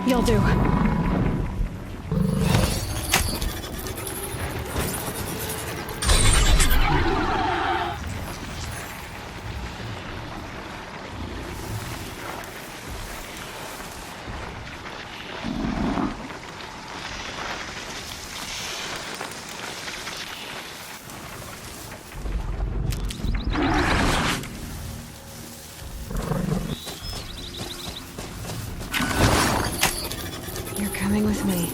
You'll do. You're coming with me.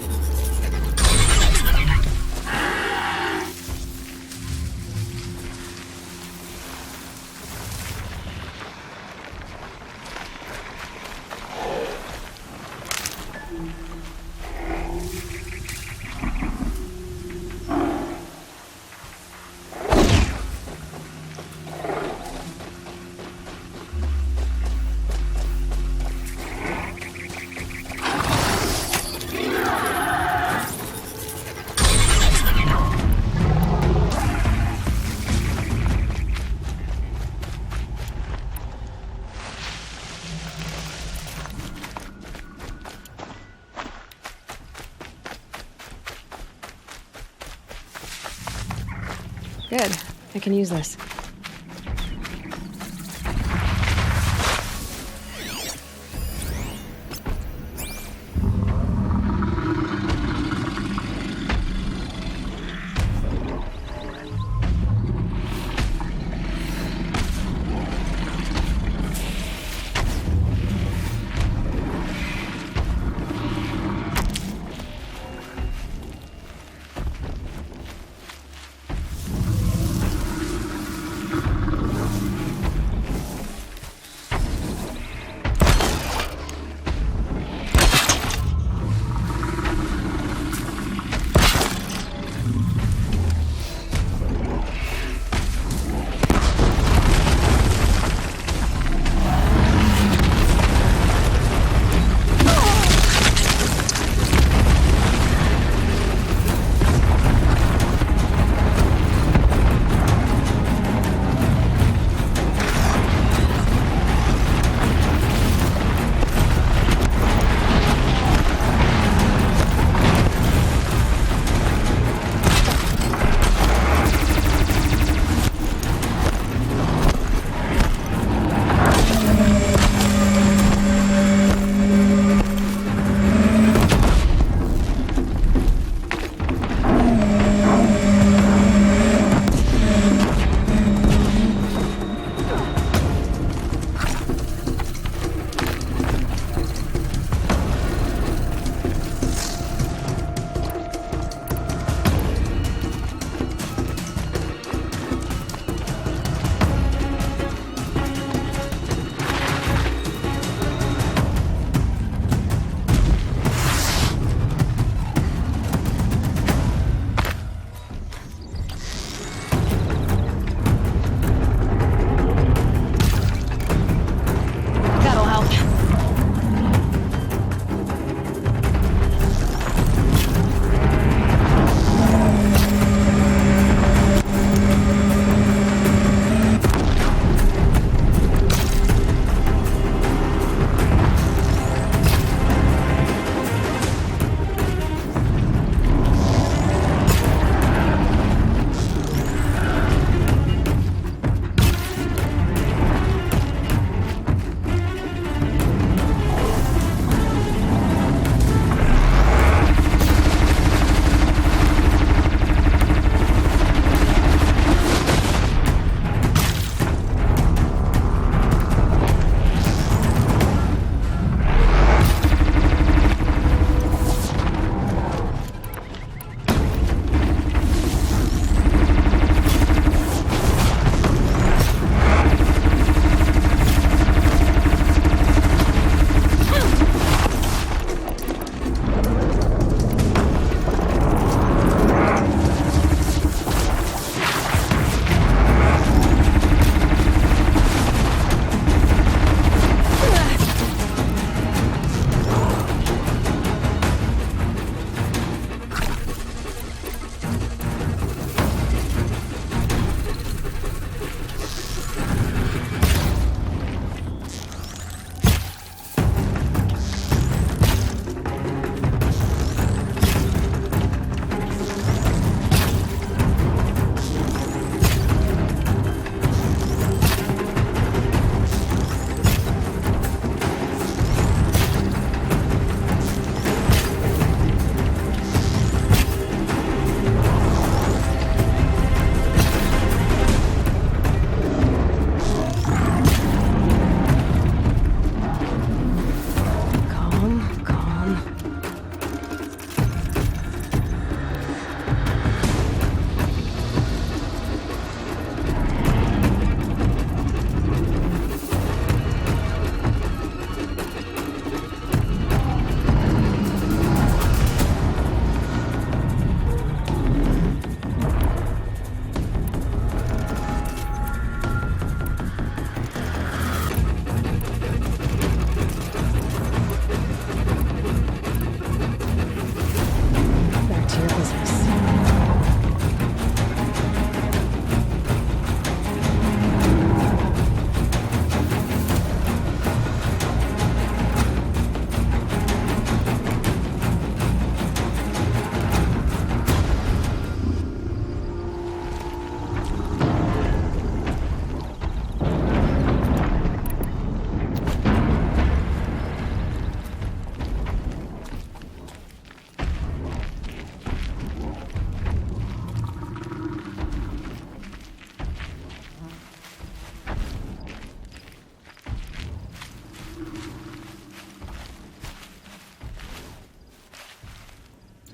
Good. I can use this.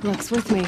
Luck's with me.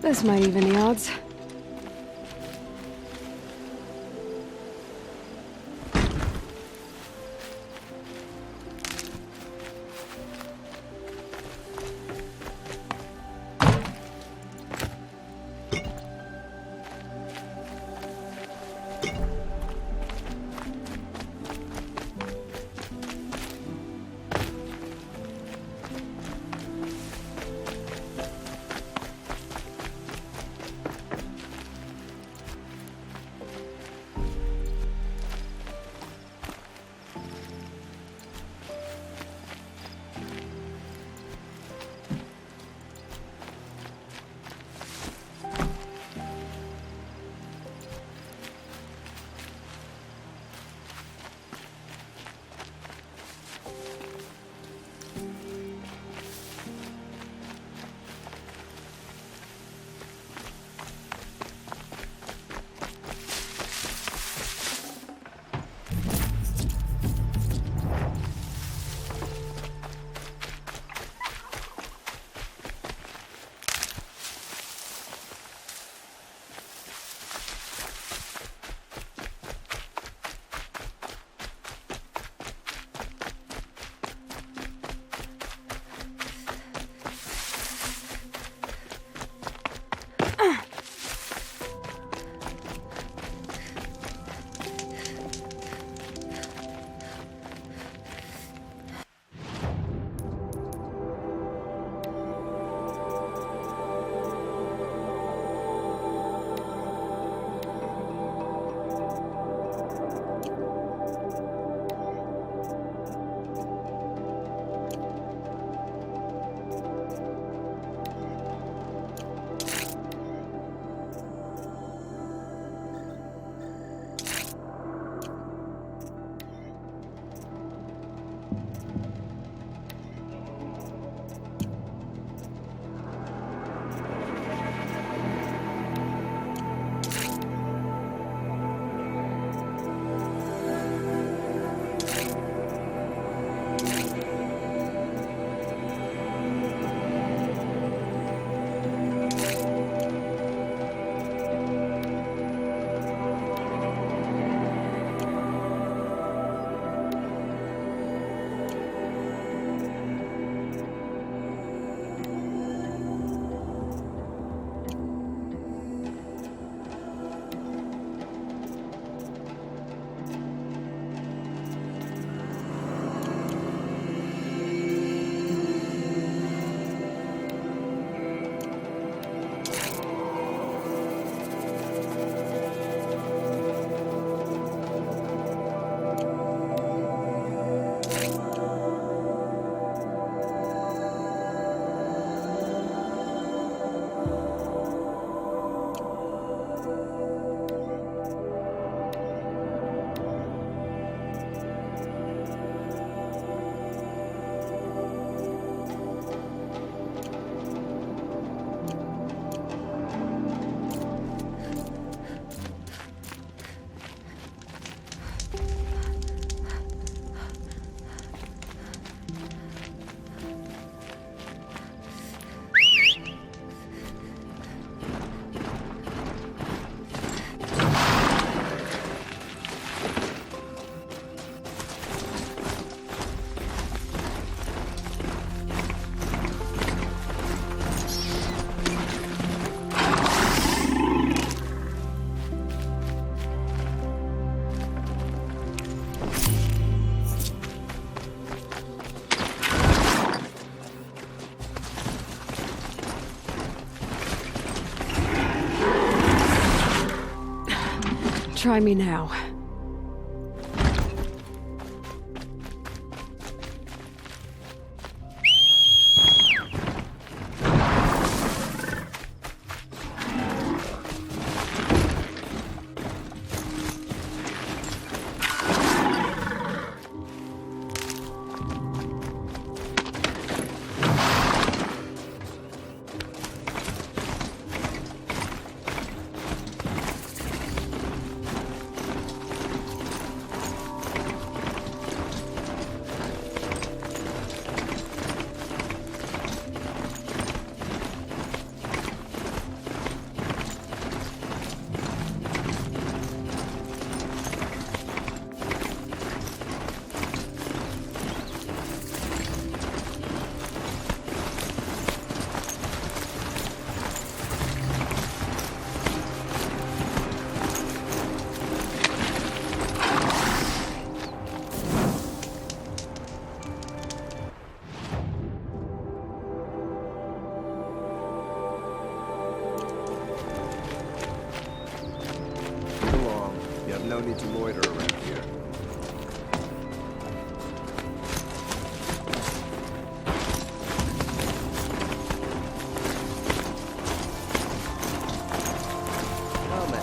This might even the odds. Try me now. No need to loiter around here. Oh, man.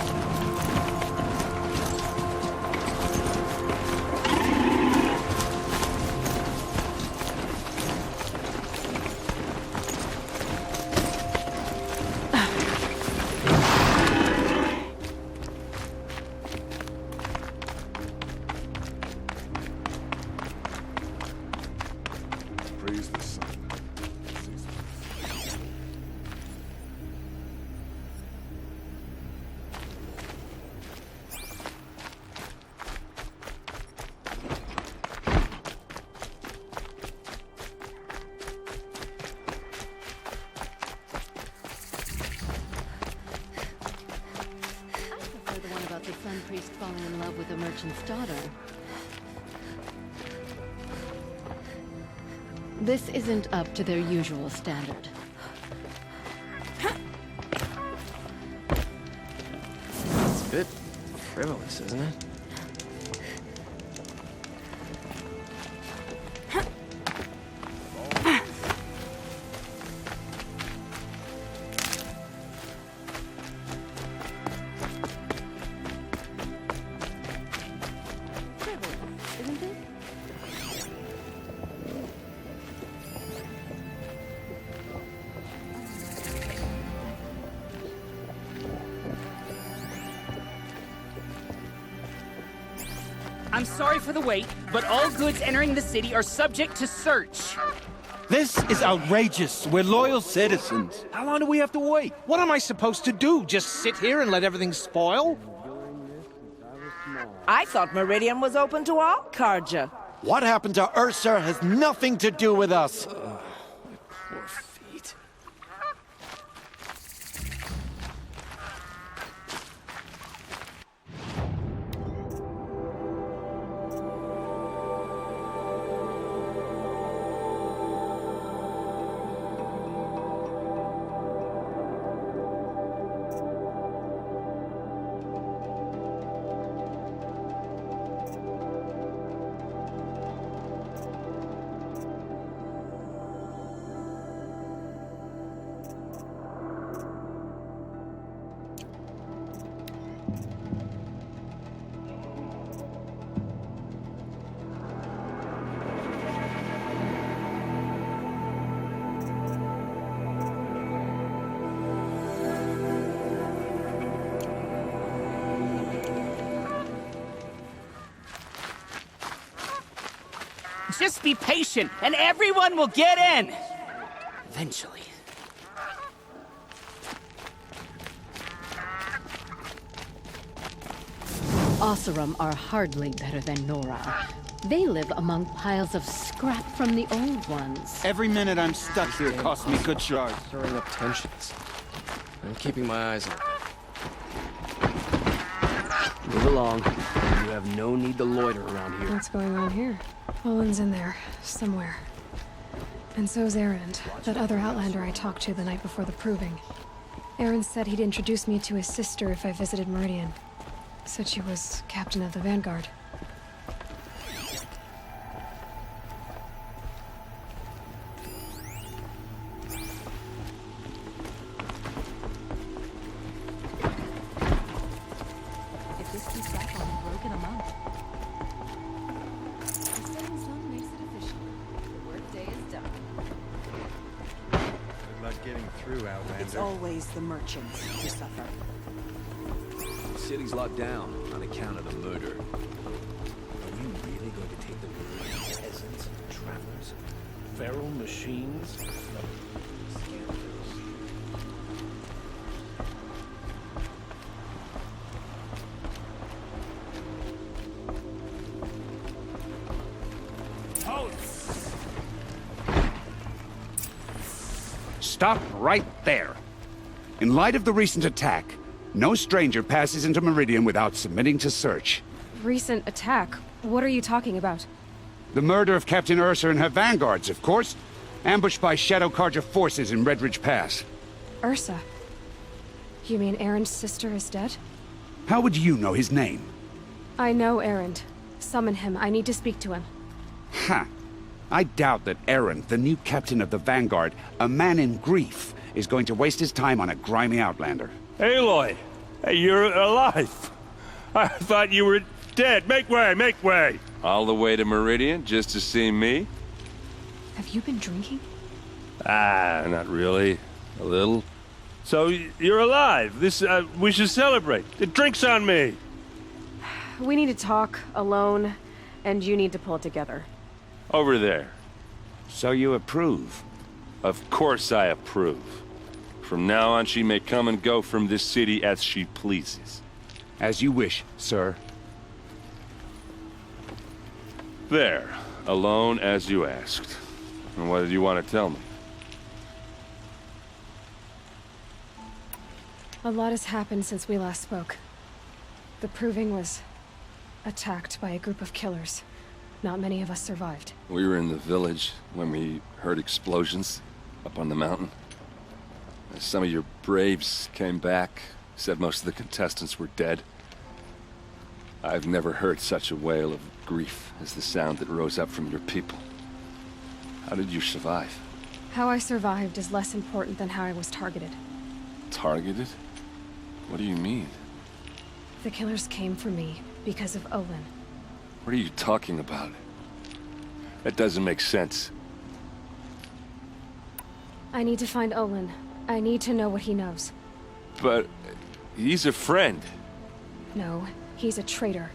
Praise the sun. The one about the sun priest falling in love with a merchant's daughter. This isn't up to their usual standard. It's a bit frivolous, isn't it? Isn't it? I'm sorry for the wait, but all goods entering the city are subject to search. This is outrageous. We're loyal citizens. How long do we have to wait? What am I supposed to do? Just sit here and let everything spoil? I thought Meridian was open to all Karja. What happened to Ursa has nothing to do with us. Poor feet. Just be patient, and everyone will get in. Eventually. Oseram are hardly better than Nora. They live among piles of scrap from the old ones. Every minute I'm stuck here costs me good shards. Stirring up tensions. I'm keeping my eyes on. Move along. You have no need to loiter around here. What's going on here? Olin's in there, somewhere. And so's Erend, that other Outlander I talked to the night before the proving. Erend said he'd introduce me to his sister if I visited Meridian. Said she was captain of the Vanguard. If this keeps up, I'll be broken a month. The setting sun makes it official. The workday is done. Good luck getting through, Outlander. It's always the merchants who suffer. The city's locked down on account of the murder. Are we really going to take the Meridian peasants and travelers? Feral machines? Stop right there. In light of the recent attack, no stranger passes into Meridian without submitting to search. Recent attack? What are you talking about? The murder of Captain Ursa and her vanguards, of course. Ambushed by Shadow Carja forces in Redridge Pass. Ursa? You mean Erend's sister is dead? How would you know his name? I know Erend. Summon him. I need to speak to him. Ha! I doubt that Erend, the new captain of the Vanguard, a man in grief, is going to waste his time on a grimy outlander. Aloy! Hey, you're alive! I thought you were dead. Make way, make way! All the way to Meridian just to see me? Have you been drinking? Ah, not really. A little. So, you're alive. We should celebrate. The drink's on me! We need to talk, alone, and you need to pull it together. Over there. So you approve? Of course I approve. From now on, she may come and go from this city as she pleases. As you wish, sir. There. Alone as you asked. And what did you want to tell me? A lot has happened since we last spoke. The Proving was attacked by a group of killers. Not many of us survived. We were in the village when we heard explosions up on the mountain. Some of your braves came back, said most of the contestants were dead. I've never heard such a wail of grief as the sound that rose up from your people. How did you survive? How I survived is less important than how I was targeted. Targeted? What do you mean? The killers came for me because of Olin. What are you talking about? That doesn't make sense. I need to find Olin. I need to know what he knows. But he's a friend. No, he's a traitor.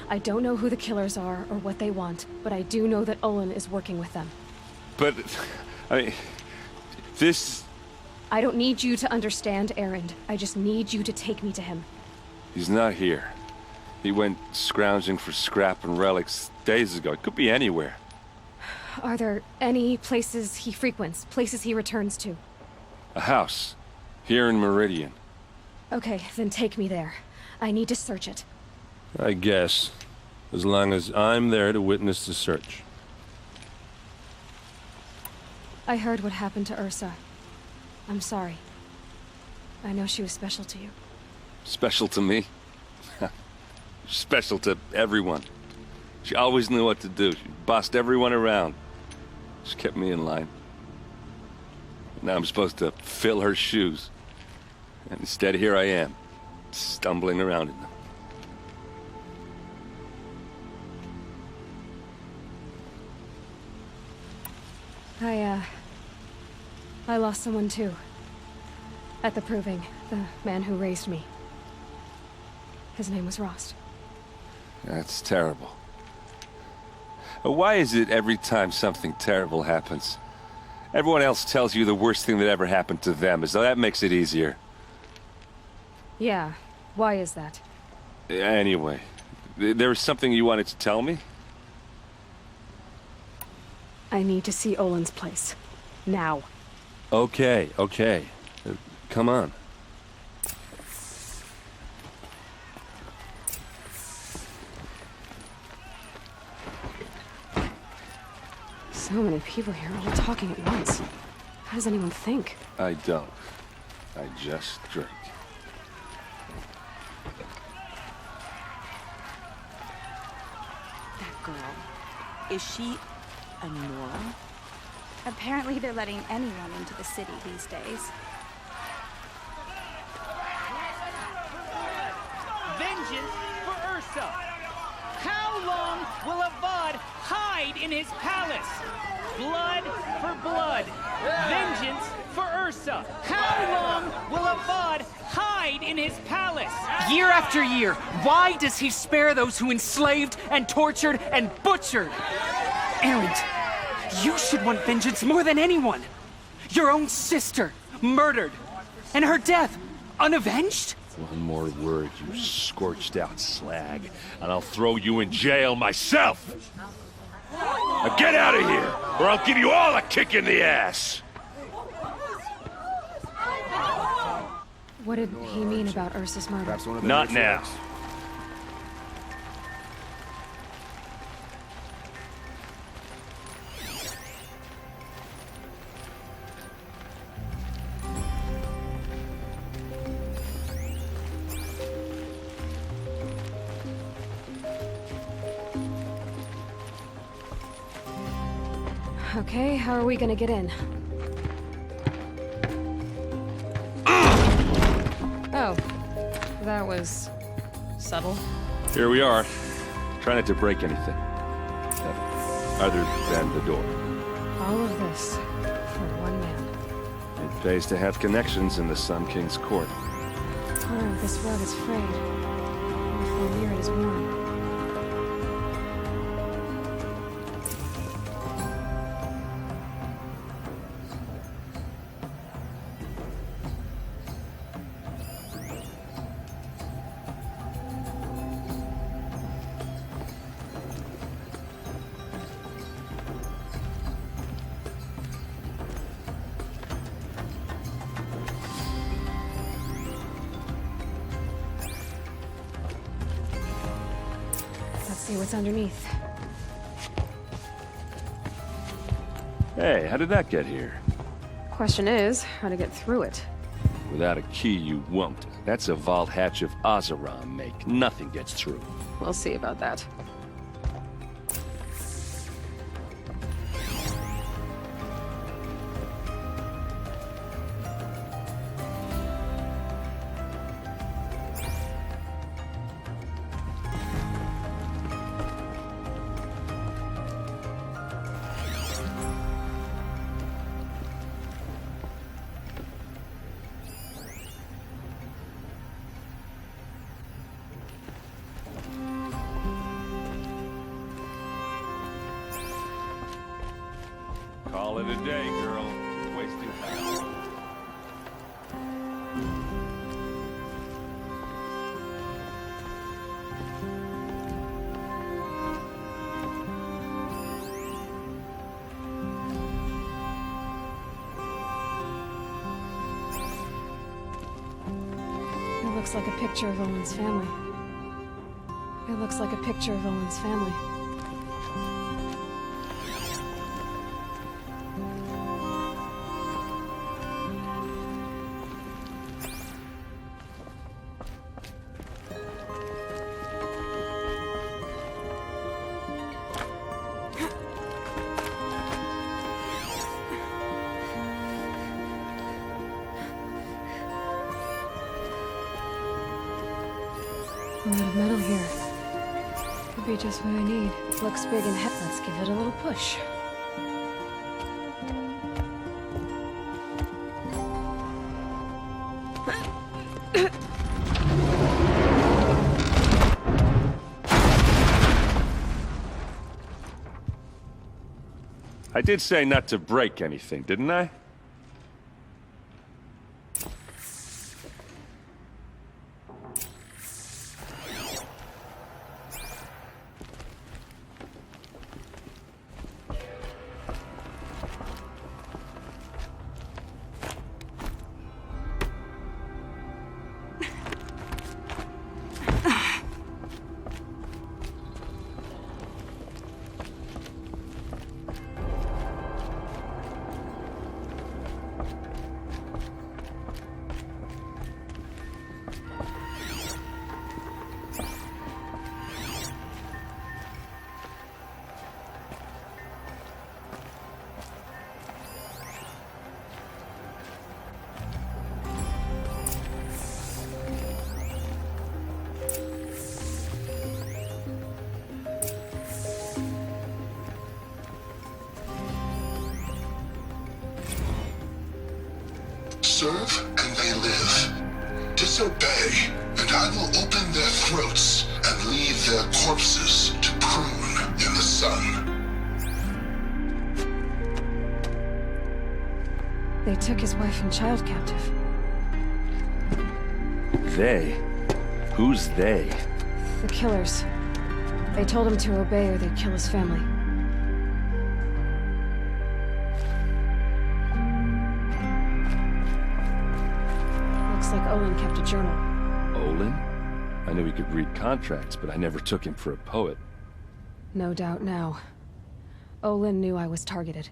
I don't know who the killers are or what they want, but I do know that Olin is working with them. But, I mean, this... I don't need you to understand, Erend. I just need you to take me to him. He's not here. He went scrounging for scrap and relics days ago. It could be anywhere. Are there any places he frequents, places he returns to? A house. Here in Meridian. Okay, then take me there. I need to search it. I guess. As long as I'm there to witness the search. I heard what happened to Ursa. I'm sorry. I know she was special to you. Special to me? Special to everyone. She always knew what to do. She bossed everyone around. She kept me in line. Now I'm supposed to fill her shoes. And instead, here I am, stumbling around in them. I lost someone too. At the Proving, the man who raised me. His name was Rost. That's terrible. Why is it every time something terrible happens, everyone else tells you the worst thing that ever happened to them, as though that makes it easier? Yeah, why is that? Anyway, there was something you wanted to tell me? I need to see Olin's place. Now. Okay. Come on. So many people here, all talking at once. How does anyone think? I don't. I just drink. girl. Is she a Nora? Apparently they're letting anyone into the city these days. Vengeance for Ursa! How long will Avad hide in his palace? Blood for blood. Vengeance for Ursa. How long will Avad hide in his palace? Year after year, why does he spare those who enslaved and tortured and butchered? Erend, you should want vengeance more than anyone. Your own sister, murdered, and her death, unavenged? One more word, you scorched out slag, and I'll throw you in jail myself! Now get out of here, or I'll give you all a kick in the ass! What did he mean about Ursa's murder? Perhaps one of the Not now. matriarchs. Okay, how are we gonna get in? Oh, that was subtle. Here we are. Try not to break anything. Other than the door. All of this for one man. It pays to have connections in the Sun King's court. Oh, this rug is frayed. I feel near it is warm. See what's underneath. Hey, how did that get here? Question is, how to get through it. Without a key, you won't. That's a vault hatch of Oseram make. Nothing gets through. We'll see about that. Call it a day, girl. Wasting time. It looks like a picture of Owen's family. It looks like a picture of Owen's family. A lot of metal here. Could be just what I need. Looks big and heavy. Let's give it a little push. I did say not to break anything, didn't I? serve and they live. Disobey, and I will open their throats and leave their corpses to prune in the sun. They took his wife and child captive. They? Who's they? The killers. They told him to obey or they'd kill his family. Looks like Olin kept a journal. Olin? I knew he could read contracts, but I never took him for a poet. No doubt now. Olin knew I was targeted.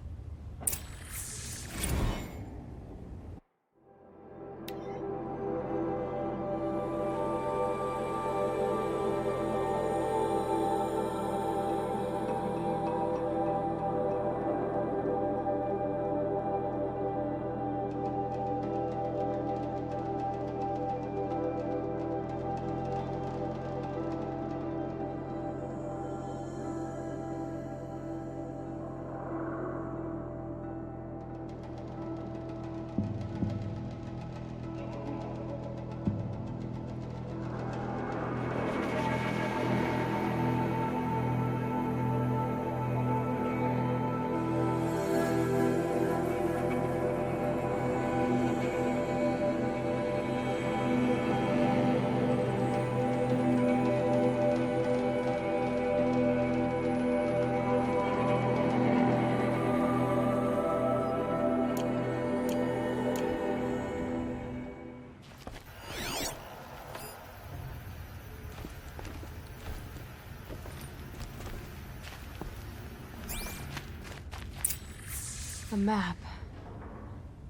A map.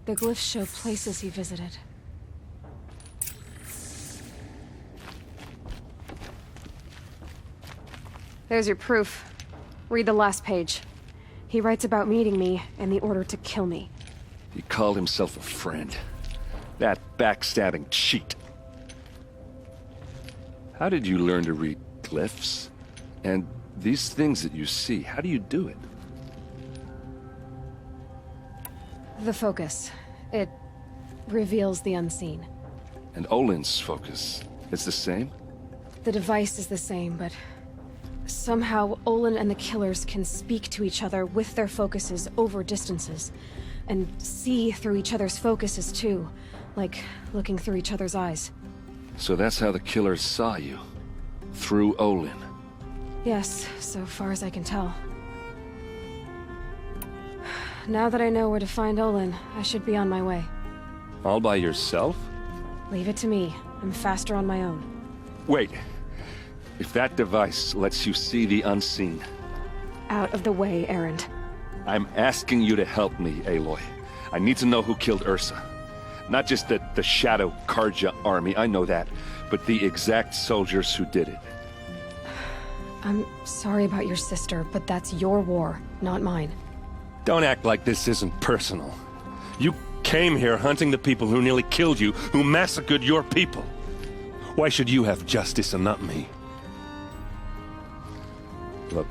The glyphs show places he visited. There's your proof. Read the last page. He writes about meeting me and the order to kill me. He called himself a friend. That backstabbing cheat. How did you learn to read glyphs? And these things that you see, how do you do it? The focus. It reveals the unseen. And Olin's focus, it's the same? The device is the same, but somehow Olin and the killers can speak to each other with their focuses over distances. And see through each other's focuses too, like looking through each other's eyes. So that's how the killers saw you? Through Olin? Yes, so far as I can tell. Now that I know where to find Olin, I should be on my way. All by yourself? Leave it to me. I'm faster on my own. Wait. If that device lets you see the unseen... Out of the way, Erend. I'm asking you to help me, Aloy. I need to know who killed Ursa. Not just the Shadow Karja army, I know that, but the exact soldiers who did it. I'm sorry about your sister, but that's your war, not mine. Don't act like this isn't personal. You came here hunting the people who nearly killed you, who massacred your people. Why should you have justice and not me? Look,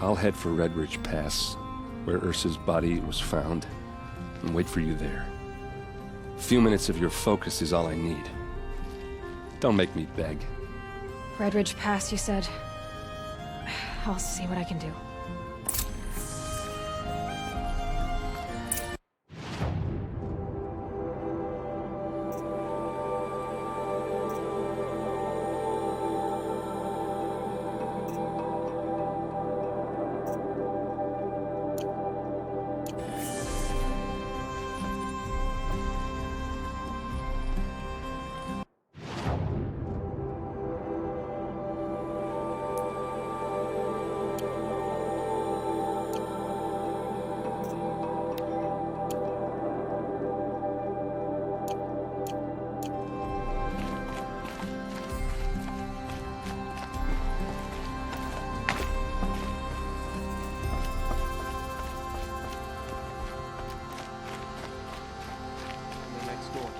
I'll head for Redridge Pass, where Ursa's body was found, and wait for you there. A few minutes of your focus is all I need. Don't make me beg. Redridge Pass, you said? I'll see what I can do.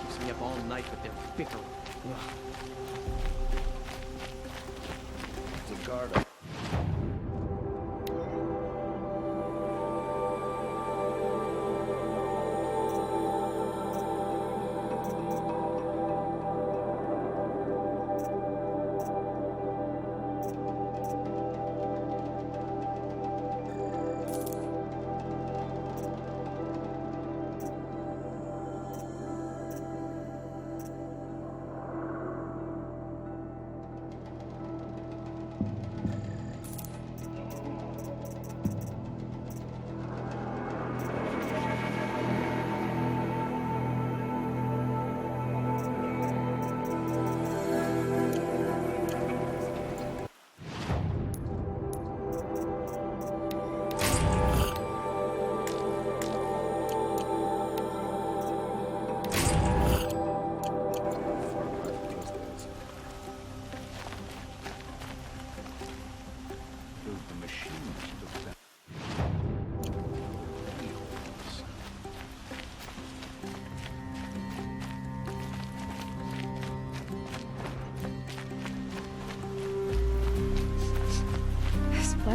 Keeps me up all night with their bickering. It's a guard up.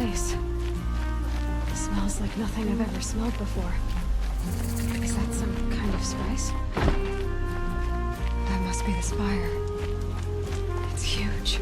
nice. It smells like nothing I've ever smelled before. Is that some kind of spice? That must be the spire. It's huge.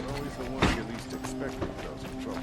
Always the one you least expect that goes in trouble.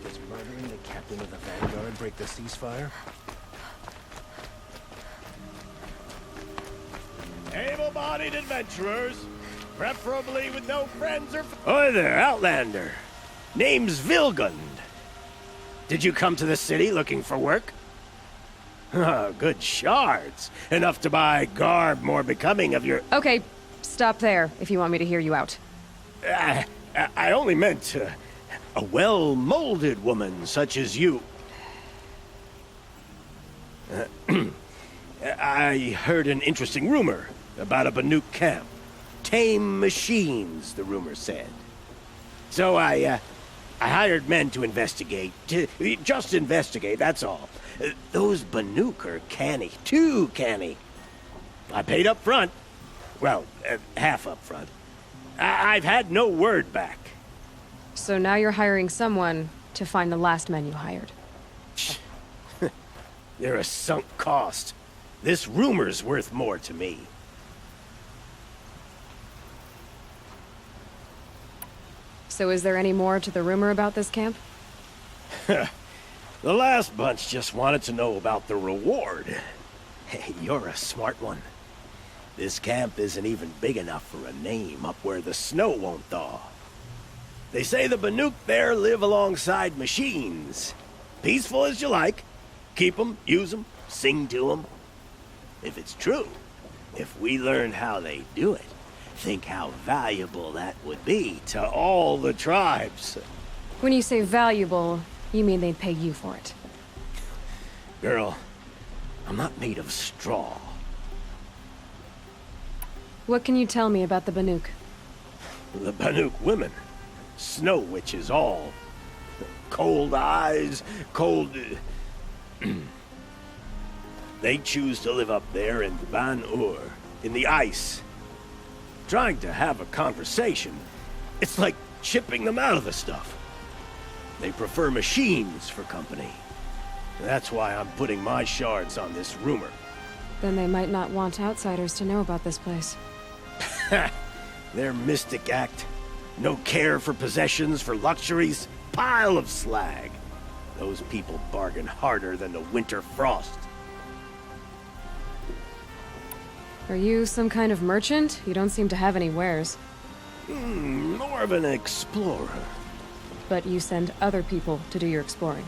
Does murdering the captain of the Vanguard break the ceasefire? Able-bodied adventurers, preferably with no friends or... Hi there, Outlander. Name's Vilgund. Did you come to the city looking for work? Good shards. Enough to buy garb more becoming of your... Okay, stop there if you want me to hear you out. I only meant a well-molded woman such as you. I heard an interesting rumor about a Banuk camp. Tame machines, the rumor said. So I hired men to investigate. Just investigate, that's all. Those Banuk are canny. Too canny. I paid up front. Well, half up front. I've had no word back. So now you're hiring someone to find the last men you hired. They're a sunk cost. This rumor's worth more to me. So is there any more to the rumor about this camp? The last bunch just wanted to know about the reward. Hey, you're a smart one. This camp isn't even big enough for a name up where the snow won't thaw. They say the Banuk there live alongside machines. Peaceful as you like. Keep 'em, use 'em, sing to 'em. If it's true, if we learned how they do it, think how valuable that would be to all the tribes. When you say valuable, you mean they'd pay you for it. Girl, I'm not made of straw. What can you tell me about the Banuk? The Banuk women. Snow witches all. Cold eyes, cold... They choose to live up there in Ban-Ur, in the ice. Trying to have a conversation, it's like chipping them out of the stuff. They prefer machines for company. That's why I'm putting my shards on this rumor. Then they might not want outsiders to know about this place. Their mystic act. No care for possessions, for luxuries. Pile of slag. Those people bargain harder than the winter frost. Are you some kind of merchant? You don't seem to have any wares. More of an explorer. But you send other people to do your exploring.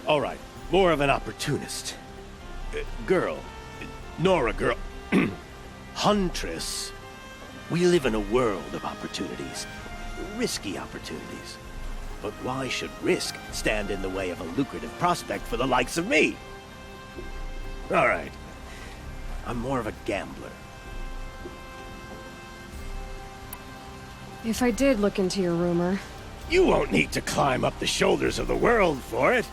All right, more of an opportunist. Girl. Nora, girl. Huntress. We live in a world of opportunities. Risky opportunities. But why should risk stand in the way of a lucrative prospect for the likes of me? All right. I'm more of a gambler. If I did look into your rumor... You won't need to climb up the shoulders of the world for it.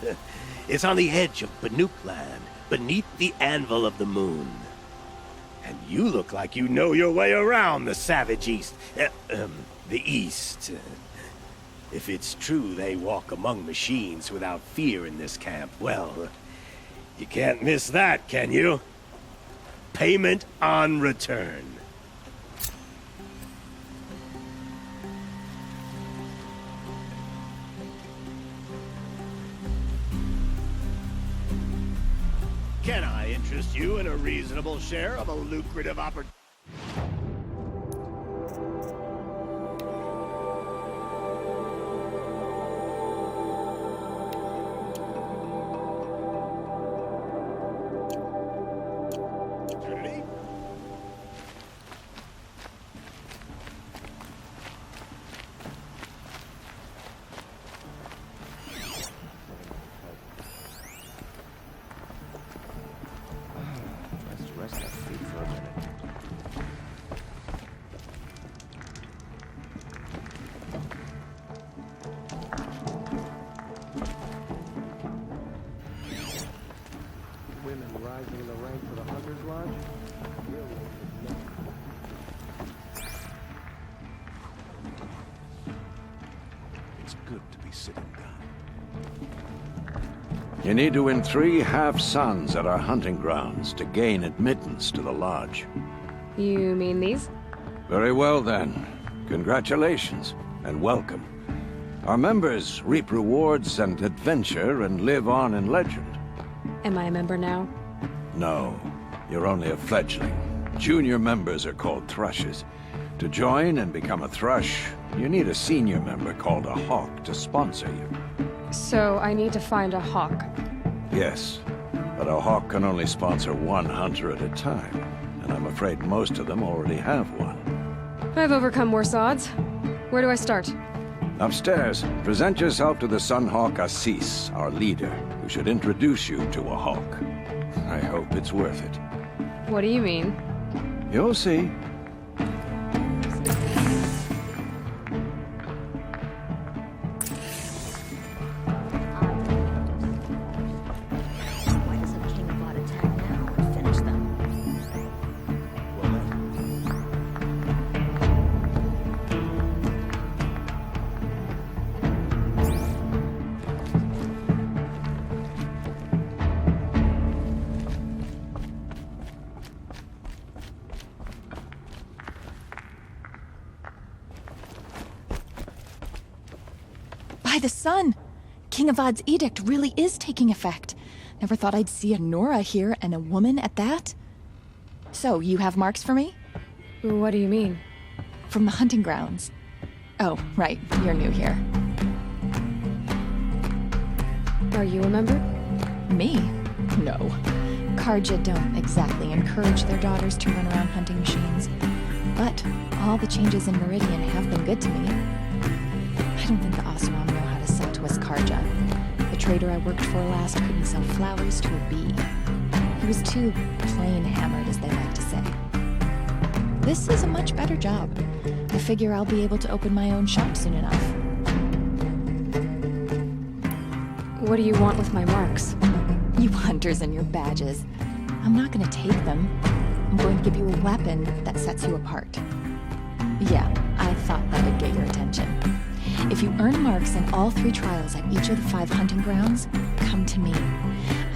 It's on the edge of Banuk land, beneath the anvil of the moon. And you look like you know your way around the savage East. The East. If it's true they walk among machines without fear in this camp, well, you can't miss that, can you? Payment on return. Can I interest you in a reasonable share of a lucrative opportunity? Rising in the ranks of the Hunter's Lodge? It's good to be sitting down. You need to win 3 half-suns at our hunting grounds to gain admittance to the lodge. You mean these? Very well then. Congratulations, and welcome. Our members reap rewards and adventure and live on in legend. Am I a member now? No, you're only a fledgling. Junior members are called thrushes. To join and become a thrush, you need a senior member called a hawk to sponsor you. So I need to find a hawk. Yes, but a hawk can only sponsor 1 hunter at a time, and I'm afraid most of them already have one. I've overcome worse odds. Where do I start? Upstairs, present yourself to the Sunhawk Assis, our leader, who should introduce you to a hawk. I hope it's worth it. What do you mean? You'll see. By the sun! King Avad's edict really is taking effect. Never thought I'd see a Nora here, and a woman at that. So, you have marks for me? What do you mean? From the hunting grounds. Oh, right. You're new here. Are you a member? Me? No. Karja don't exactly encourage their daughters to run around hunting machines. But all the changes in Meridian have been good to me. I don't think the Oseram know how to sell to us Karja. The trader I worked for last couldn't sell flowers to a bee. He was too plain hammered, as they like to say. This is a much better job. I figure I'll be able to open my own shop soon enough. What do you want with my marks? You hunters and your badges. I'm not going to take them. I'm going to give you a weapon that sets you apart. Yeah, I thought that would get your attention. If you earn marks in all 3 trials at each of the 5 hunting grounds, come to me.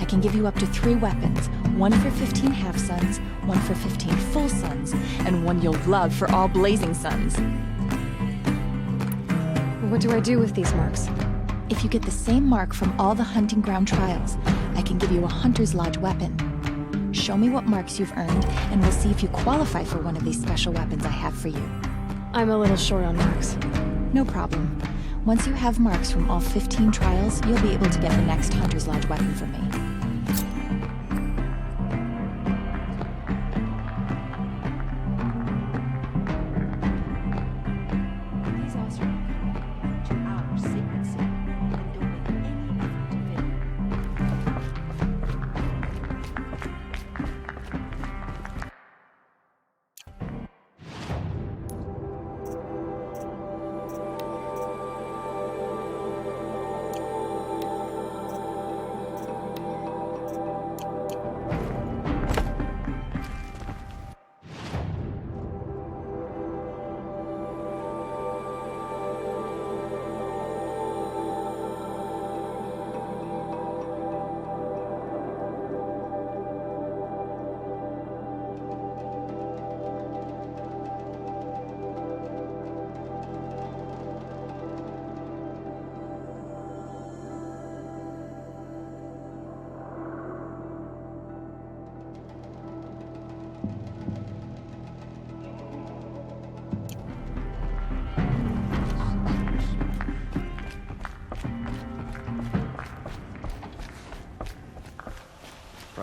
I can give you up to 3 weapons, 1 for 15 half-suns, 1 for 15 full suns, and 1 you'll love for all blazing suns. What do I do with these marks? If you get the same mark from all the hunting ground trials, I can give you a Hunter's Lodge weapon. Show me what marks you've earned, and we'll see if you qualify for one of these special weapons I have for you. I'm a little short on marks. No problem. Once you have marks from all 15 trials, you'll be able to get the next Hunter's Lodge weapon from me. These Oseram to our secret city, and don't make any effort to fit in.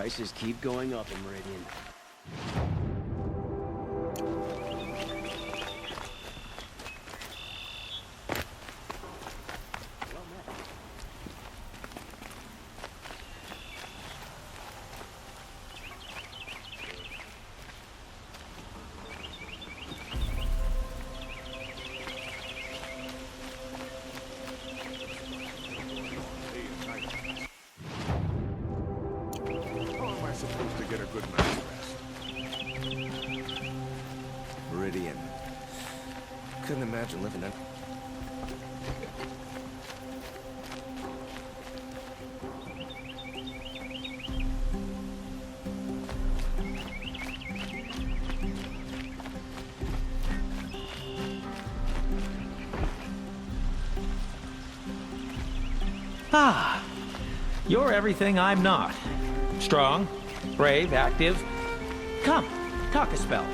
Prices keep going up in Meridian. Supposed to get a good night's rest. Meridian. Couldn't imagine living in... Ah, you're everything I'm not. Strong, brave, active. Come, talk a spell.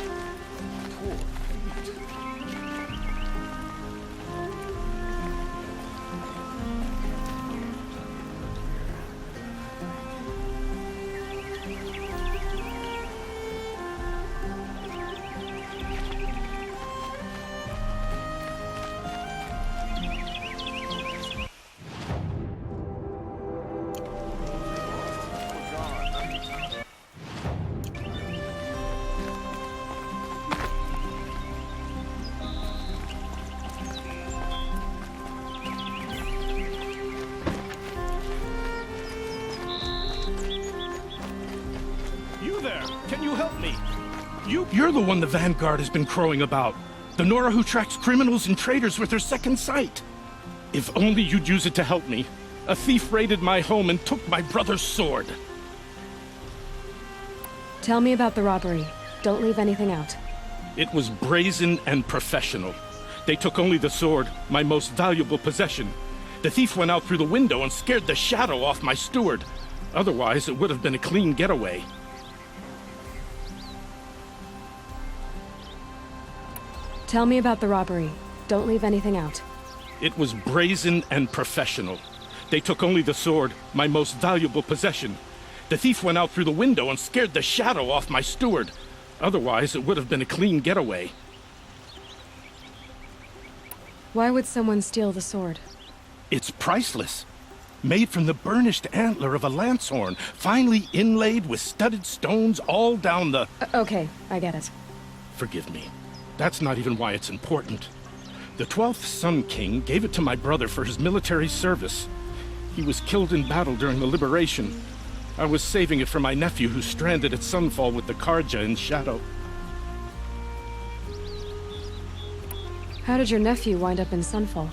Can you help me? You're the one the Vanguard has been crowing about. The Nora who tracks criminals and traitors with her second sight. If only you'd use it to help me. A thief raided my home and took my brother's sword. Tell me about the robbery. Don't leave anything out. It was brazen and professional. They took only the sword, my most valuable possession. The thief went out through the window and scared the shadow off my steward. Otherwise, it would have been a clean getaway. Tell me about the robbery. Don't leave anything out. It was brazen and professional. They took only the sword, my most valuable possession. The thief went out through the window and scared the shadow off my steward. Otherwise, it would have been a clean getaway. Why would someone steal the sword? It's priceless. Made from the burnished antler of a lancehorn, finely inlaid with studded stones all down the... Okay, I get it. Forgive me. That's not even why it's important. The 12th Sun King gave it to my brother for his military service. He was killed in battle during the liberation. I was saving it for my nephew who's stranded at Sunfall with the Karja in Shadow. How did your nephew wind up in Sunfall?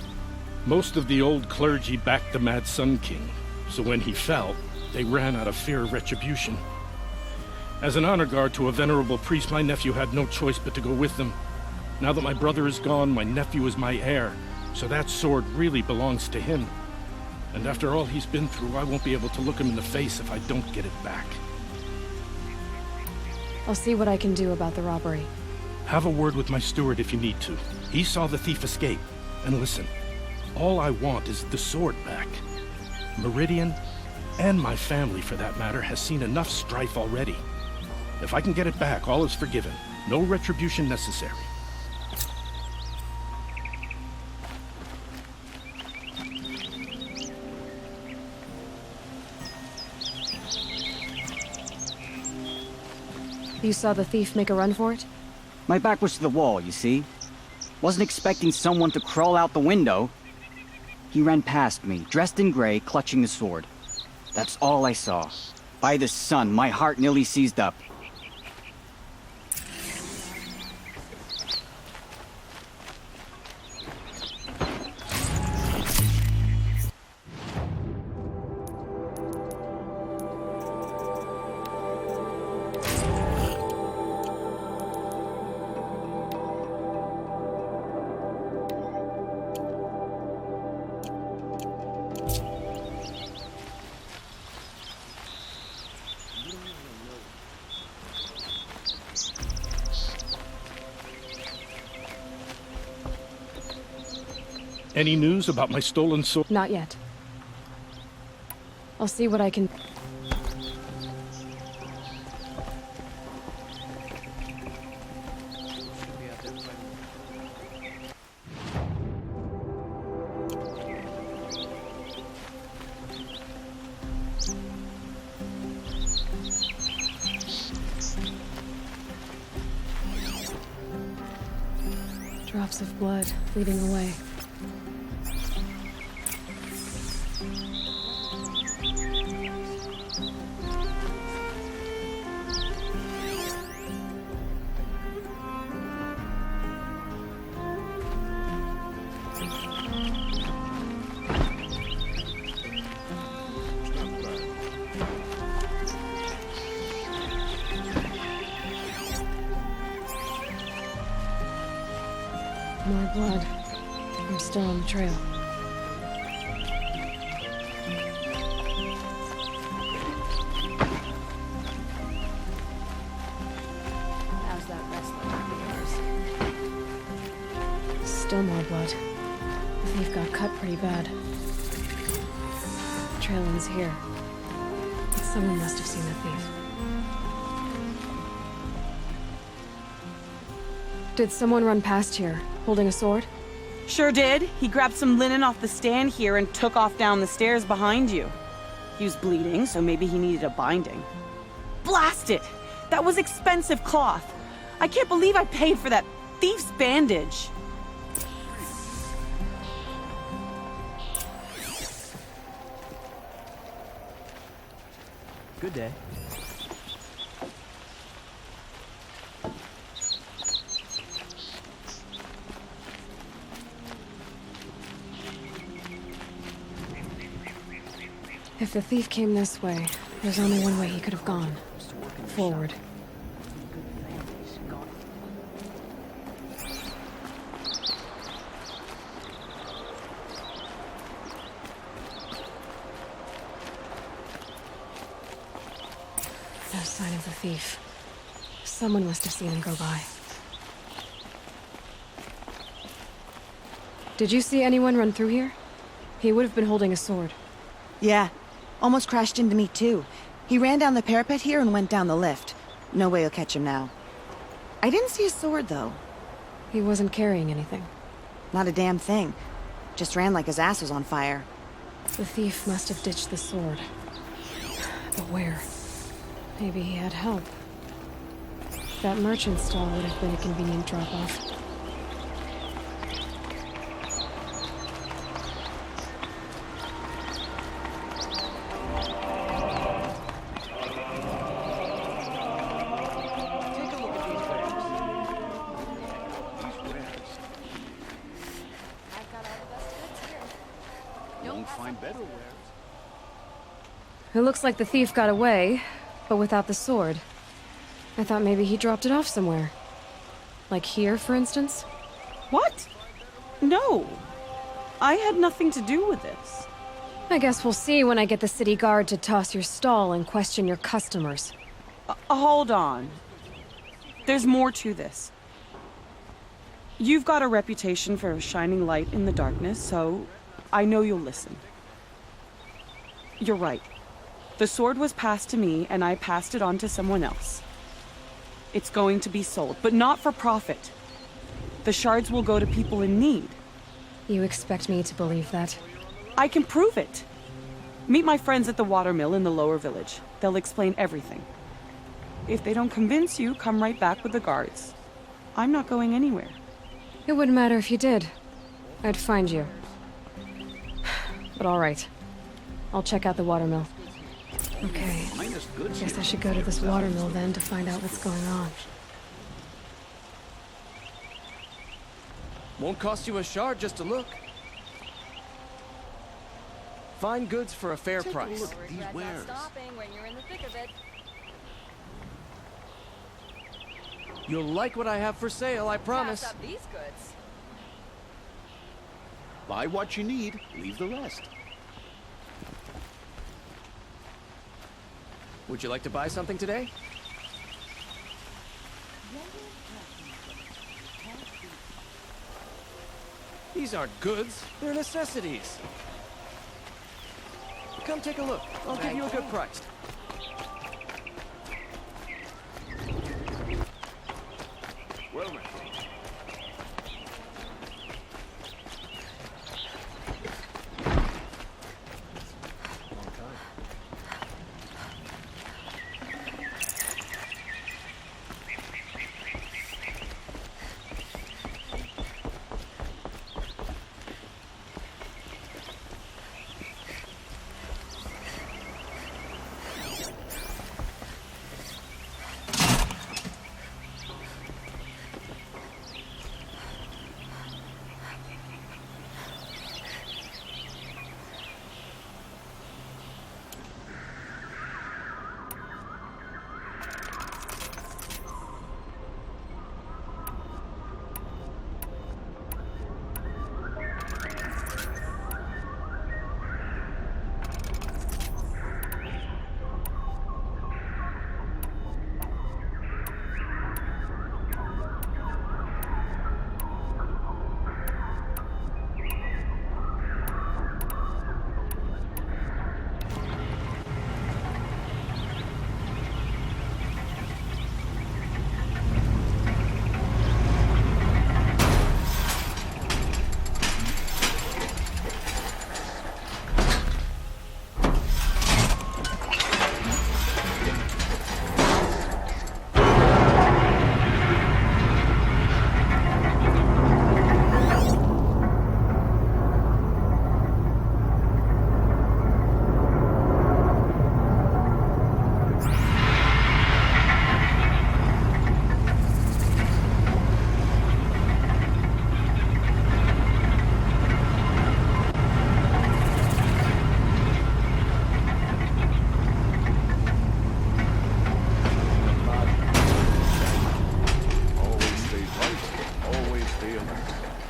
Most of the old clergy backed the Mad Sun King, so when he fell, they ran out of fear of retribution. As an honor guard to a venerable priest, my nephew had no choice but to go with them. Now that my brother is gone, my nephew is my heir, so that sword really belongs to him. And after all he's been through, I won't be able to look him in the face if I don't get it back. I'll see what I can do about the robbery. Have a word with my steward if you need to. He saw the thief escape. And listen, all I want is the sword back. Meridian, and my family for that matter, has seen enough strife already. If I can get it back, all is forgiven. No retribution necessary. You saw the thief make a run for it? My back was to the wall, you see. Wasn't expecting someone to crawl out the window. He ran past me, dressed in gray, clutching the sword. That's all I saw. By the sun, my heart nearly seized up. Any news about my stolen sword? Not yet. I'll see what I can... Drops of blood leading away. More blood. I'm still on the trail. How's that wrestling of yours? Still more blood. The thief got cut pretty bad. The trail ends here. But someone must have seen the thief. Did someone run past here, holding a sword? Sure did. He grabbed some linen off the stand here and took off down the stairs behind you. He was bleeding, so maybe he needed a binding. Blast it! That was expensive cloth. I can't believe I paid for that thief's bandage. Good day. If the thief came this way, there's only one way he could have gone. Forward. No sign of the thief. Someone must have seen him go by. Did you see anyone run through here? He would have been holding a sword. Yeah. Almost crashed into me, too. He ran down the parapet here and went down the lift. No way you'll catch him now. I didn't see a sword, though. He wasn't carrying anything. Not a damn thing. Just ran like his ass was on fire. The thief must have ditched the sword. But where? Maybe he had help. That merchant stall would have been a convenient drop-off. It looks like the thief got away, but without the sword. I thought maybe he dropped it off somewhere. Like here, for instance? What? No. I had nothing to do with this. I guess we'll see when I get the city guard to toss your stall and question your customers. Hold on. There's more to this. You've got a reputation for shining light in the darkness, so I know you'll listen. You're right. The sword was passed to me, and I passed it on to someone else. It's going to be sold, but not for profit. The shards will go to people in need. You expect me to believe that? I can prove it. Meet my friends at the watermill in the lower village. They'll explain everything. If they don't convince you, come right back with the guards. I'm not going anywhere. It wouldn't matter if you did. I'd find you. But all right. I'll check out the watermill. Okay. Guess I should go to this watermill then to find out what's going on. Won't cost you a shard just to look. Fine goods for a fair price. These wares. When you're in the thick of it. You'll like what I have for sale, I promise. Pass up these goods. Buy what you need, leave the rest. Would you like to buy something today? These aren't goods, they're necessities. Come take a look. I'll give you a good price. Well, then.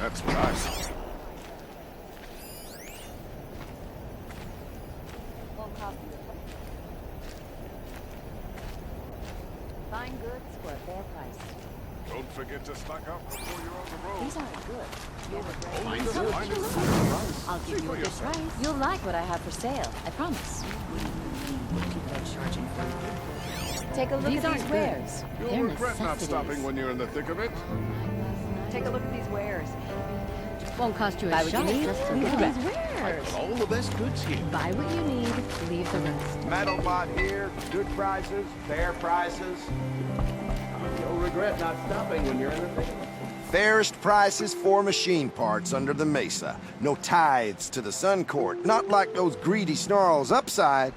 That's what I saw. Fine goods for a fair price. Don't forget to stock up before you're on the road. These aren't good. You'll regret Only the Come, finest look. price. I'll give you a good price. You'll like what I have for sale. I promise. Take a look at these wares. You'll They're regret not necessities. stopping when you're in the thick of it. Take a look at these wares. Won't cost you a Buy what shot. you need, Just leave look the at rest. these wares. All the best goods here. Buy what you need, leave the rest. Metalbot here, good prices, fair prices. You'll regret not stopping when you're in the thick of it. Fairest prices for machine parts under the mesa. No tithes to the Sun Court. Not like those greedy snarls upside.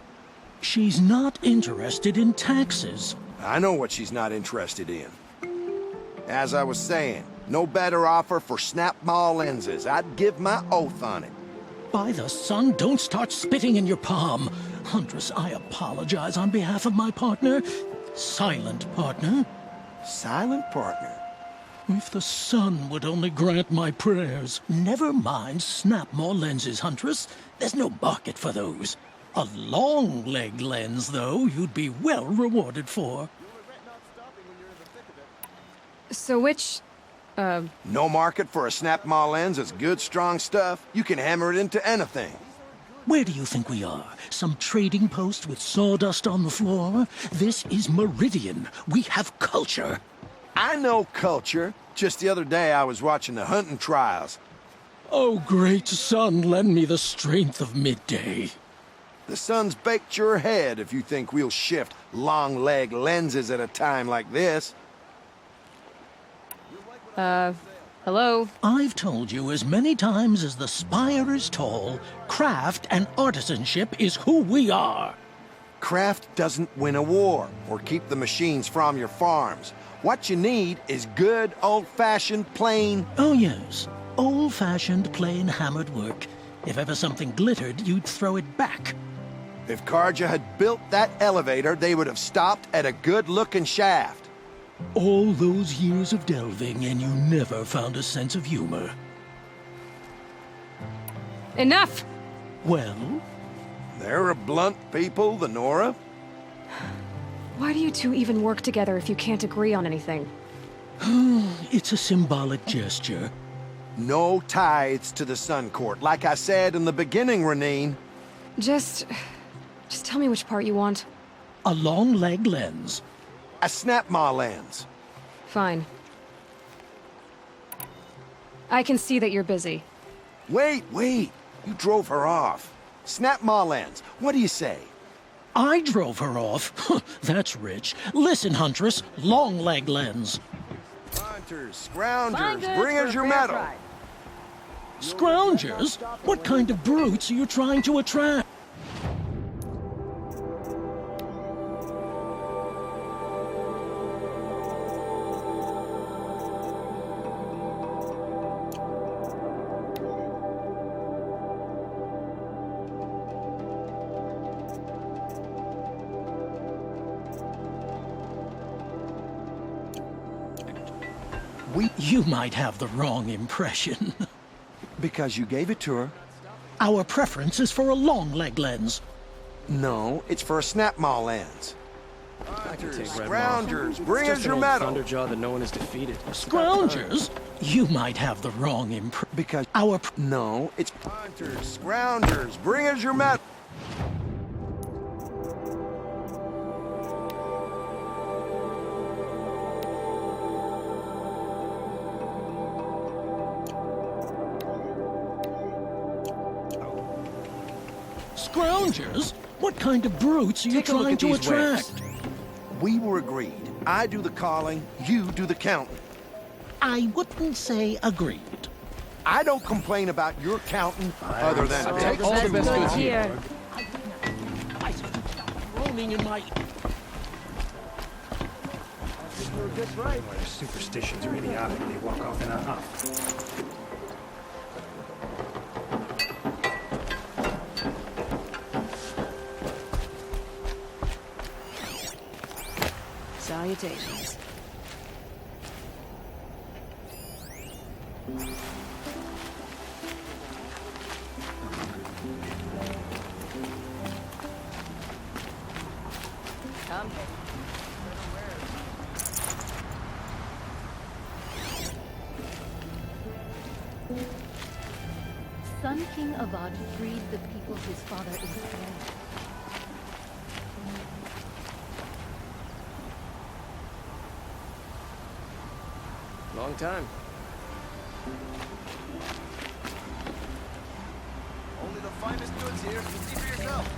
She's not interested in taxes. I know what she's not interested in. As I was saying, no better offer for snap mall lenses. I'd give my oath on it. By the sun, don't start spitting in your palm. Huntress, I apologize on behalf of my partner. Silent partner. Silent partner? If the sun would only grant my prayers. Never mind snap more lenses, Huntress. There's no market for those. A long leg lens, though, you'd be well rewarded for. So which, No market for a snap mall lens is good, strong stuff. You can hammer it into anything. Where do you think we are? Some trading post with sawdust on the floor? This is Meridian. We have culture. I know culture. Just the other day I was watching the hunting trials. Oh, great sun, lend me the strength of midday. The sun's baked your head if you think we'll shift long leg lenses at a time like this. hello? I've told you as many times as the spire is tall, craft and artisanship is who we are. Craft doesn't win a war or keep the machines from your farms. What you need is good, old-fashioned, plain... Oh, yes. Old-fashioned, plain hammered work. If ever something glittered, you'd throw it back. If Karja had built that elevator, they would have stopped at a good-looking shaft. All those years of delving, and you never found a sense of humor. Enough! Well? They're a blunt people, the Nora. Why do you two even work together if you can't agree on anything? It's a symbolic gesture. No tithes to the Sun Court, like I said in the beginning, Renine. Just tell me which part you want. A long leg lens. A snap maw lens. Fine. I can see that you're busy. Wait. You drove her off. Snap maw lens. What do you say? I drove her off? That's rich. Listen, Huntress, long leg lens. Hunters, scroungers, bring us your metal. Scroungers? What kind of brutes are you trying to attract? You might have the wrong impression. Because you gave it to her. Our preference is for a long leg lens. No, it's for a snap maw lens. Hunters, scroungers, bring us your metal. Thunderjaw that no one is defeated. Scroungers? You might have the wrong impression. Because no, it's hunters, scroungers, bring us your metal. Scroungers? What kind of brutes are you trying to attract? We were agreed. I do the calling, you do the counting. I wouldn't say agreed. I don't complain about your counting other than take all the best goods here. Roaming in my... Just right. Their superstitions are idiotic. They walk off in a huff. Salutations. Sun King Avad freed the people his father enslaved. Long time. Only the finest goods here. See for yourself.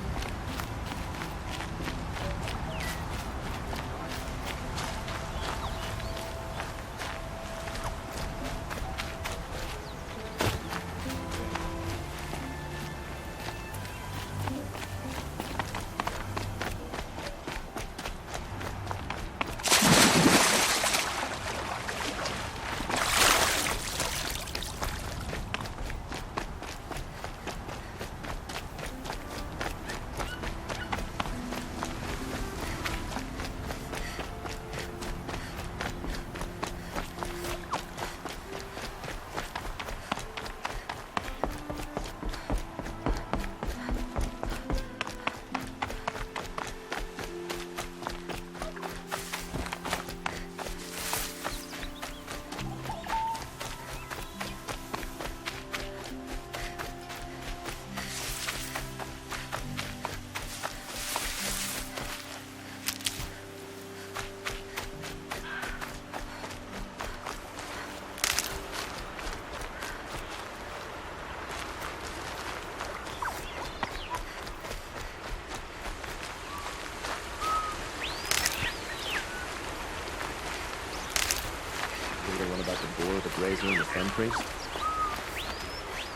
The one about the boar, the brazier, and the fen priest?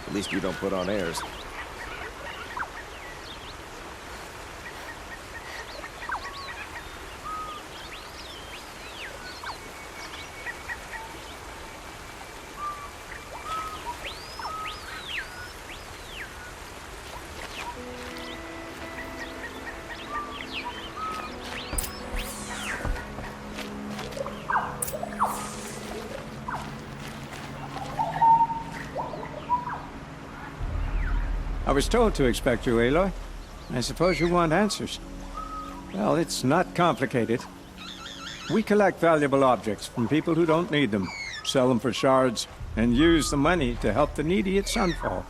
At least you don't put on airs. I was told to expect you, Aloy. I suppose you want answers. Well, it's not complicated. We collect valuable objects from people who don't need them, sell them for shards, and use the money to help the needy at Sunfall.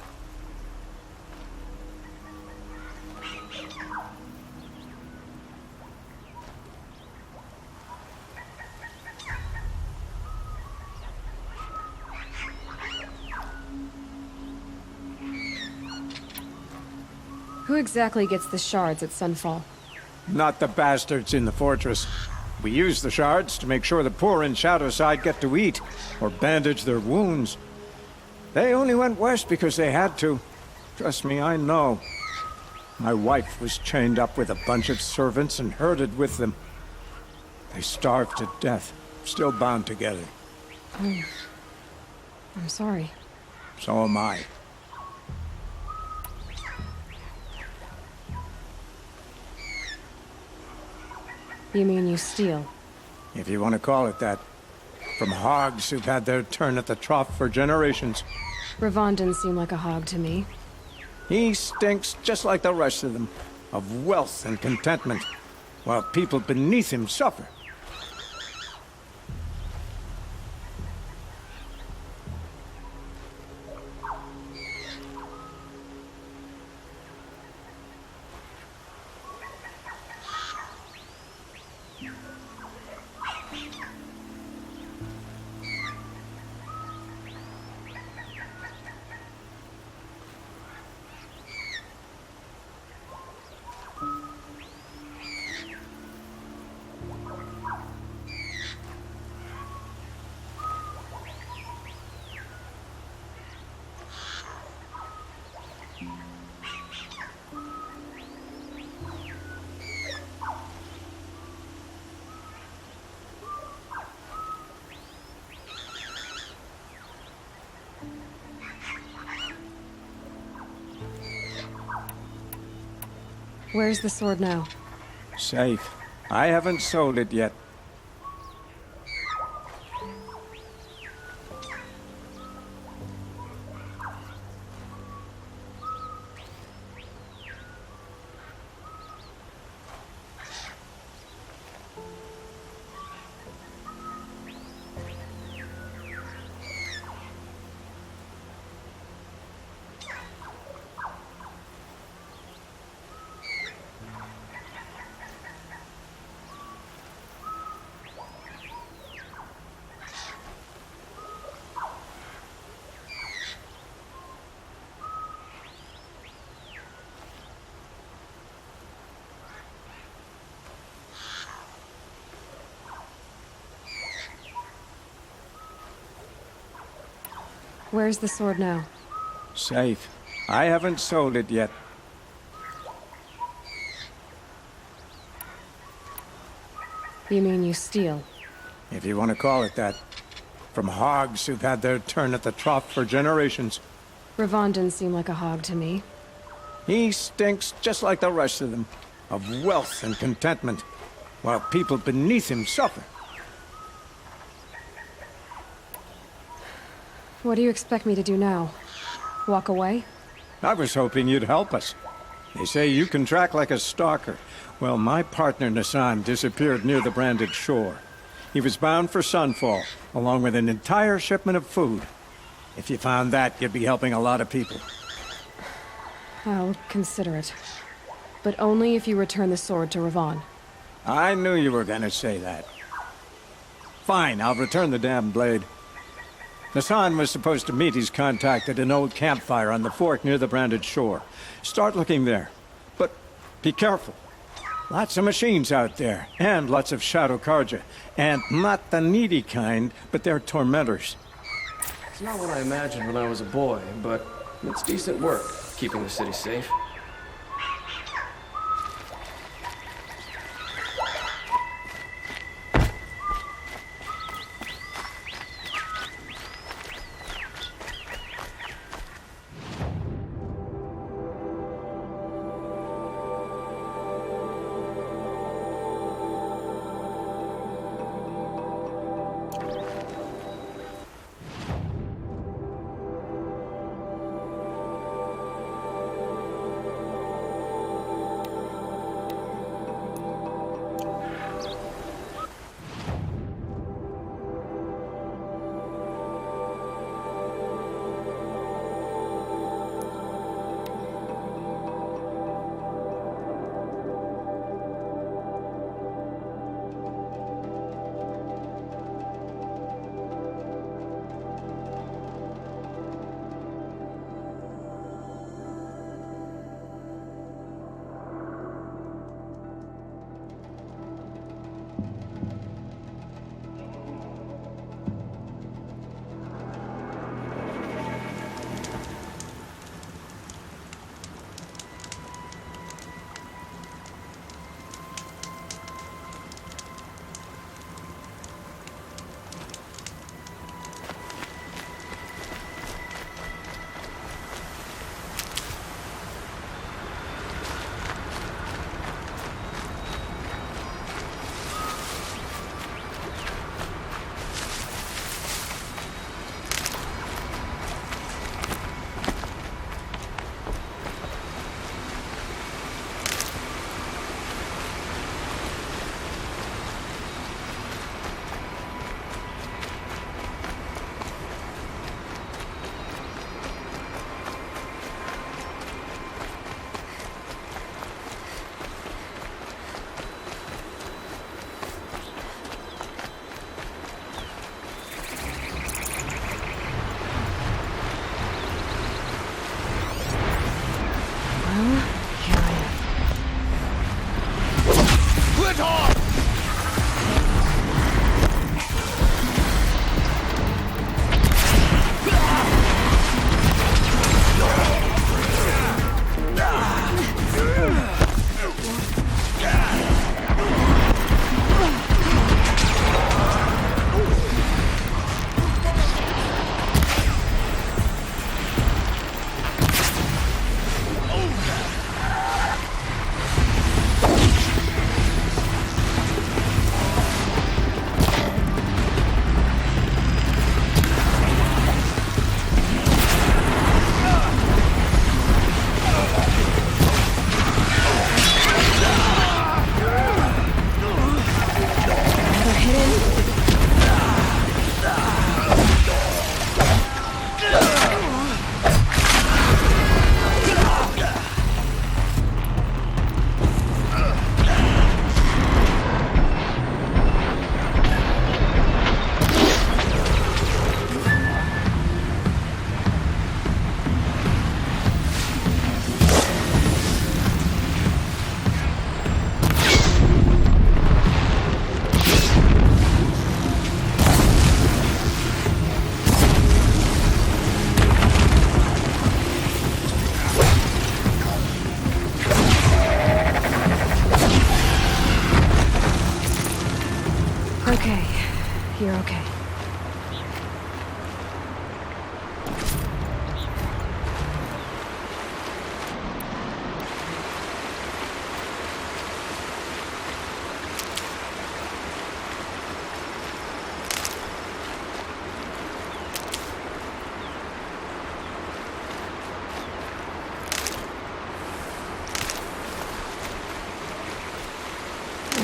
Who exactly gets the shards at Sunfall? Not the bastards in the fortress. We use the shards to make sure the poor in Shadowside get to eat, or bandage their wounds. They only went west because they had to. Trust me, I know. My wife was chained up with a bunch of servants and herded with them. They starved to death, still bound together. I'm sorry. So am I. You mean you steal? If you want to call it that. From hogs who've had their turn at the trough for generations. Ravon didn't seem like a hog to me. He stinks just like the rest of them, of wealth and contentment, while people beneath him suffer. Where's the sword now? Safe. I haven't sold it yet. Where's the sword now? Safe. I haven't sold it yet. You mean you steal? If you want to call it that. From hogs who've had their turn at the trough for generations. Ravon didn't seem like a hog to me. He stinks just like the rest of them, of wealth and contentment, while people beneath him suffer. What do you expect me to do now? Walk away? I was hoping you'd help us. They say you can track like a stalker. Well, my partner Nassan disappeared near the branded shore. He was bound for Sunfall, along with an entire shipment of food. If you found that, you'd be helping a lot of people. I'll consider it. But only if you return the sword to Ravon. I knew you were gonna say that. Fine, I'll return the damn blade. Nassan was supposed to meet his contact at an old campfire on the fork near the branded shore. Start looking there. But be careful. Lots of machines out there, and lots of Shadow Karja. And not the needy kind, but they're tormentors. It's not what I imagined when I was a boy, but it's decent work, keeping the city safe.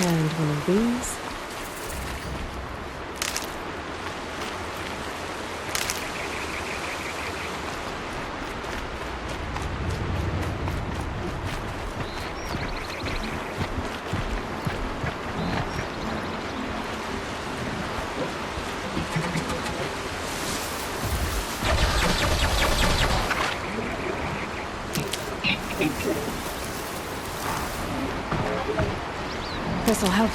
And one of these. This'll help.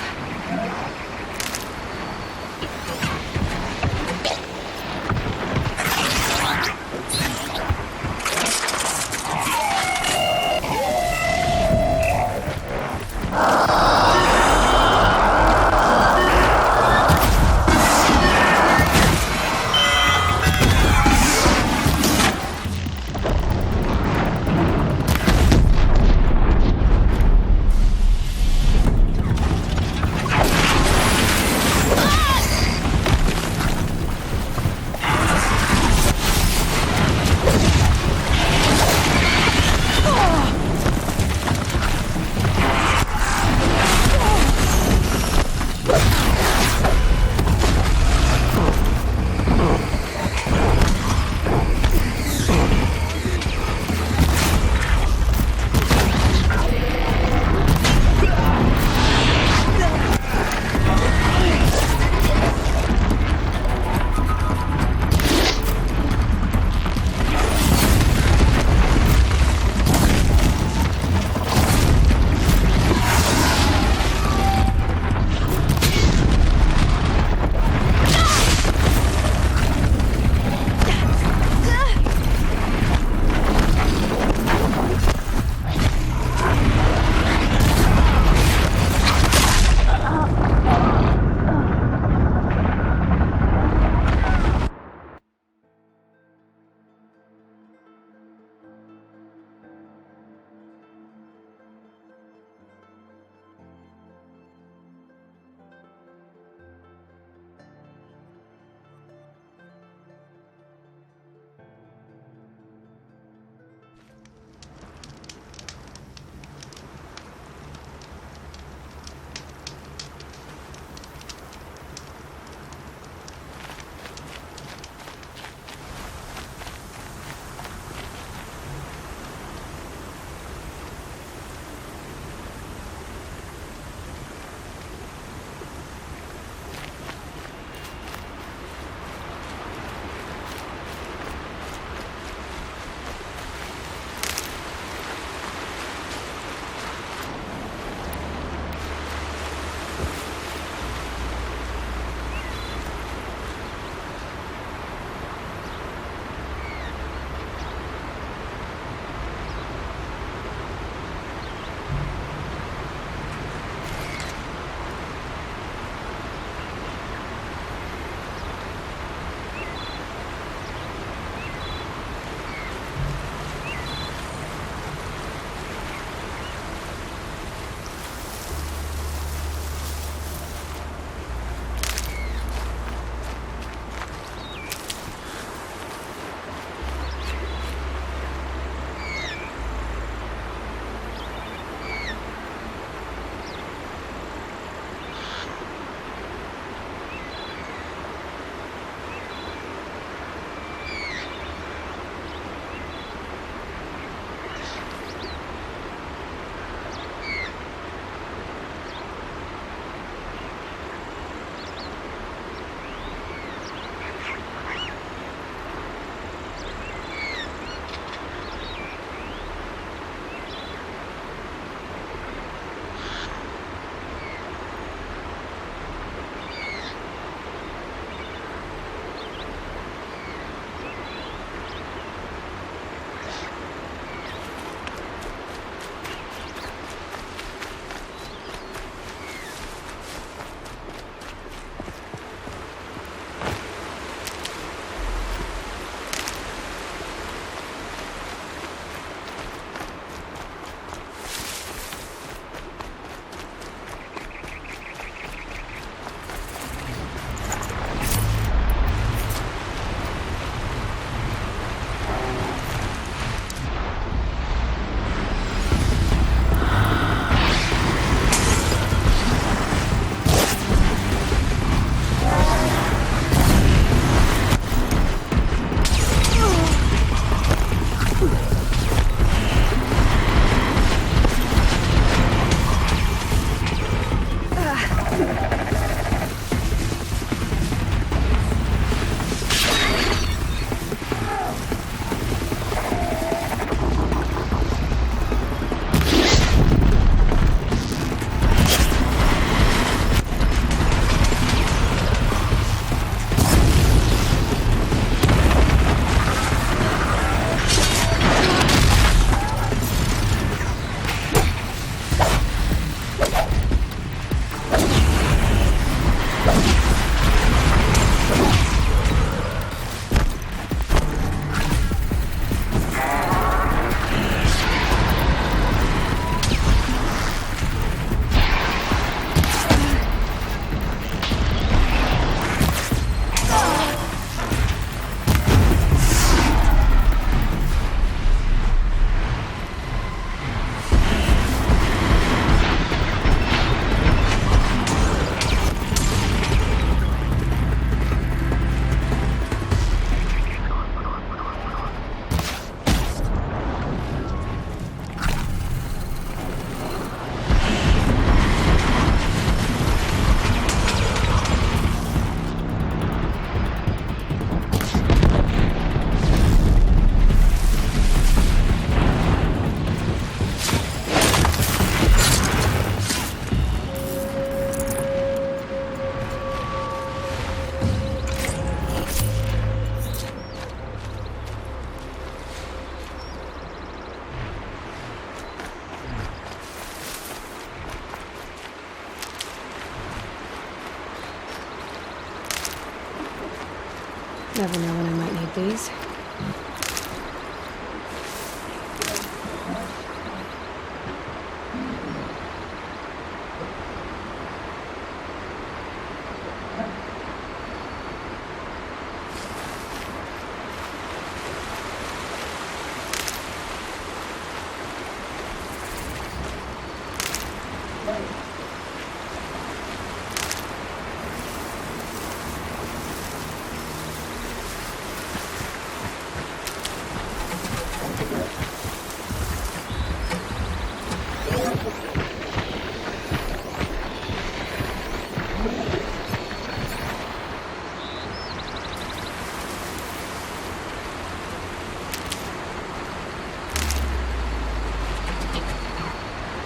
Never know when I might need these.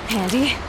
Handy.